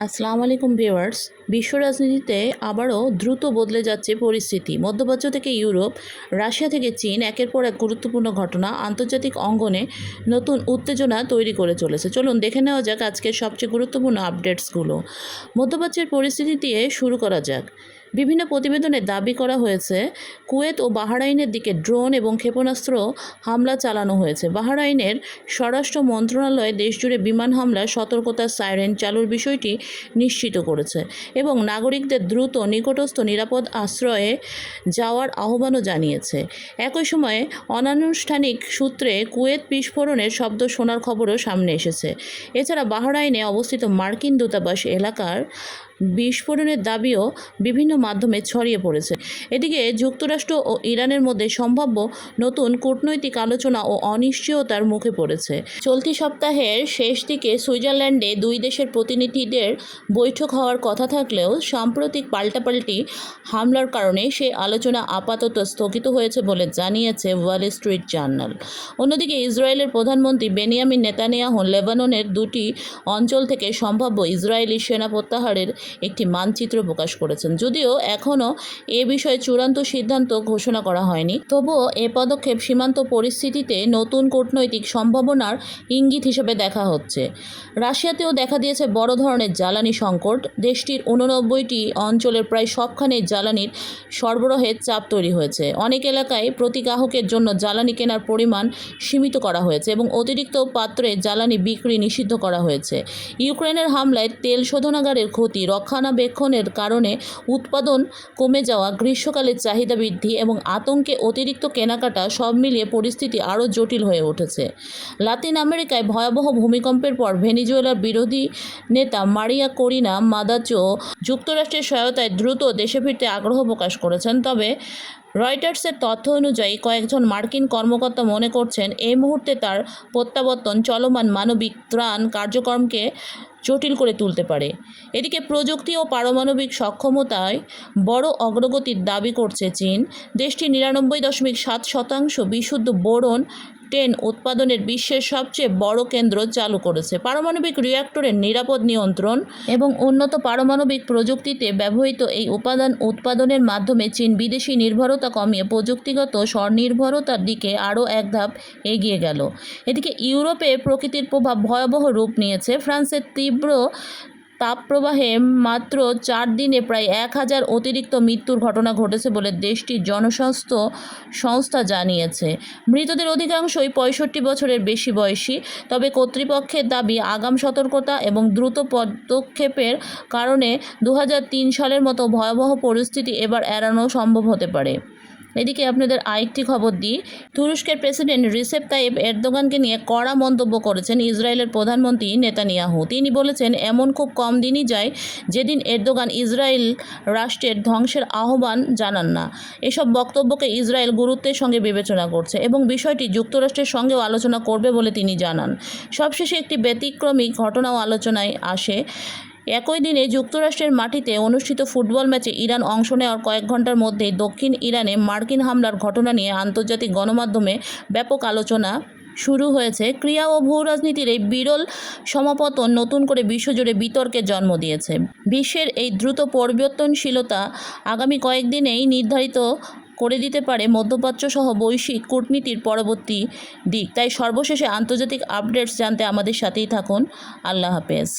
আসসালামু আলাইকুম ভিউয়ার্স। বিশ্ব রাজনীতিতে আবারও দ্রুত বদলে যাচ্ছে পরিস্থিতি। মধ্যপ্রাচ্য থেকে ইউরোপ, রাশিয়া থেকে চীন, একের পর এক গুরুত্বপূর্ণ ঘটনা আন্তর্জাতিক অঙ্গনে নতুন উত্তেজনা তৈরি করে চলেছে। চলুন দেখে নেওয়া যাক আজকের সবচেয়ে গুরুত্বপূর্ণ আপডেটসগুলো। মধ্যপ্রাচ্যের পরিস্থিতি দিয়ে শুরু করা যাক। বিভিন্ন প্রতিবেদনে দাবি করা হয়েছে কুয়েত ও বাহরাইনের দিকে ড্রোন এবং ক্ষেপণাস্ত্র হামলা চালানো হয়েছে। বাহরাইনের স্বরাষ্ট্র মন্ত্রণালয় দেশজুড়ে বিমান হামলার সতর্কতার সাইরেন চালুর বিষয়টি নিশ্চিত করেছে এবং নাগরিকদের দ্রুত নিকটস্থ নিরাপদ আশ্রয়ে যাওয়ার আহ্বানও জানিয়েছে। একই সময়ে অনানুষ্ঠানিক সূত্রে কুয়েত বিস্ফোরণের শব্দ শোনার খবরও সামনে এসেছে। এছাড়া বাহরাইনে অবস্থিত মার্কিন দূতাবাস এলাকার বিস্ফোরণের দাবিও বিভিন্ন মাধ্যমে ছড়িয়ে পড়েছে। এদিকে যুক্তরাষ্ট্র ও ইরানের মধ্যে সম্ভাব্য নতুন কূটনৈতিক আলোচনা ও অনিশ্চয়তার মুখে পড়েছে। চলতি সপ্তাহের শেষ দিকে সুইজারল্যান্ডে দুই দেশের প্রতিনিধিদের বৈঠক হওয়ার কথা থাকলেও সাম্প্রতিক পাল্টাপাল্টি হামলার কারণে সেই আলোচনা আপাতত স্থগিত হয়েছে বলে জানিয়েছে ওয়াল স্ট্রিট জার্নাল। অন্যদিকে ইসরায়েলের প্রধানমন্ত্রী বেনিয়ামিন নেতানিয়াহু লেবাননের দুটি অঞ্চল থেকে সম্ভাব্য ইসরায়েলি সেনা প্রত্যাহারের একটি মানচিত্র প্রকাশ করেছেন। যদিও এখনও এ বিষয়ে চূড়ান্ত সিদ্ধান্ত ঘোষণা করা হয়নি, তবুও এ পদক্ষেপ সীমান্ত পরিস্থিতিতে নতুন কূটনৈতিক সম্ভাবনার ইঙ্গিত হিসেবে দেখা হচ্ছে। রাশিয়াতেও দেখা দিয়েছে বড় ধরনের জ্বালানি সংকট। দেশটির 89টি অঞ্চলের প্রায় সবখানেই জ্বালানির সরবরাহের চাপ তৈরি হয়েছে। অনেক এলাকায় প্রতি গ্রাহকের জন্য জ্বালানি কেনার পরিমাণ সীমিত করা হয়েছে এবং অতিরিক্ত পাত্রে জ্বালানি বিক্রি নিষিদ্ধ করা হয়েছে। ইউক্রেনের হামলায় তেল শোধনাগারের ক্ষতি, রক্ষণাবেক্ষণের কারণে উৎপাদন কমে যাওয়া, গ্রীষ্মকালের চাহিদা বৃদ্ধি এবং আতঙ্কে অতিরিক্ত কেনাকাটা সব মিলিয়ে পরিস্থিতি আরও জটিল হয়ে উঠেছে। লাতিন আমেরিকায় ভয়াবহ ভূমিকম্পের পর ভেনেজুয়েলার বিরোধী নেতা মারিয়া করিনা মাদাচো যুক্তরাষ্ট্রের সহায়তায় দ্রুত দেশে ফিরতে আগ্রহ প্রকাশ করেছেন। তবে রয়টার্সের তথ্য অনুযায়ী কয়েকজন মার্কিন কর্মকর্তা মনে করছেন এই মুহূর্তে তার প্রত্যাবর্তন চলমান মানবিক ত্রাণ কার্যক্রমকে জটিল করে তুলতে পারে। এদিকে প্রযুক্তি ও পারমাণবিক সক্ষমতায় বড় অগ্রগতির দাবি করছে চীন। দেশটি 99.7% বিশুদ্ধ বোরন 10 উৎপাদনের বিশ্বের সবচেয়ে বড় কেন্দ্র চালু করেছে। পারমাণবিক রিঅ্যাক্টরের নিরাপদ নিয়ন্ত্রণ এবং উন্নত পারমাণবিক প্রযুক্তিতে ব্যবহৃত এই উপাদান উৎপাদনের মাধ্যমে চীন বিদেশি নির্ভরতা কমিয়ে প্রযুক্তিগত স্বনির্ভরতার দিকে আরও এক ধাপ এগিয়ে গেল। এদিকে ইউরোপে প্রকৃতির প্রভাব ভয়াবহ রূপ নিয়েছে। ফ্রান্সের তীব্র তাপপ্রবাহে মাত্র 4 দিনে প্রায় 1000 অতিরিক্ত মৃত্যুর ঘটনা ঘটেছে বলে দেশটির জনস্বাস্থ্য সংস্থা জানিয়েছে। মৃতদের অধিকাংশই 65 বছরের বেশি বয়সী। তবে কর্তৃপক্ষের দাবি, আগাম সতর্কতা এবং দ্রুত পদক্ষেপের কারণে 2003 সালের মতো ভয়াবহ পরিস্থিতি এবার এড়ানো সম্ভব হতে পারে। এদিকে আপনাদের আরেকটি খবর দিই। তুরস্কের প্রেসিডেন্ট রিসেপ তাইয়েপ এরদোগানকে নিয়ে কড়া মন্তব্য করেছেন ইসরায়েলের প্রধানমন্ত্রী নেতানিয়াহু। তিনি বলেছেন, এমন খুব কম দিনই যায় যেদিন এরদোগান ইসরায়েল রাষ্ট্রের ধ্বংসের আহ্বান জানান না। এসব বক্তব্যকে ইসরায়েল গুরুত্বের সঙ্গে বিবেচনা করছে এবং বিষয়টি যুক্তরাষ্ট্রের সঙ্গেও আলোচনা করবে বলে তিনি জানান। সবশেষে একটি ব্যতিক্রমী ঘটনাও আলোচনায় আসে। একই দিনে যুক্তরাষ্ট্রের মাটিতে অনুষ্ঠিত ফুটবল ম্যাচে ইরান অংশ নেওয়ার কয়েক ঘন্টার মধ্যেই দক্ষিণ ইরানে মার্কিন হামলার ঘটনা নিয়ে আন্তর্জাতিক গণমাধ্যমে ব্যাপক আলোচনা শুরু হয়েছে। ক্রীড়া ও ভূ রাজনীতির এই বিরল সমাপতন নতুন করে বিশ্বজুড়ে বিতর্কের জন্ম দিয়েছে। বিশ্বের এই দ্রুত পরিবর্তনশীলতা আগামী কয়েকদিনেই নির্ধারিত করে দিতে পারে মধ্যপ্রাচ্য সহ বৈশ্বিক কূটনীতির পরবর্তী দিক। তাই সর্বশেষে আন্তর্জাতিক আপডেটস জানতে আমাদের সাথেই থাকুন। আল্লাহ হাফেজ।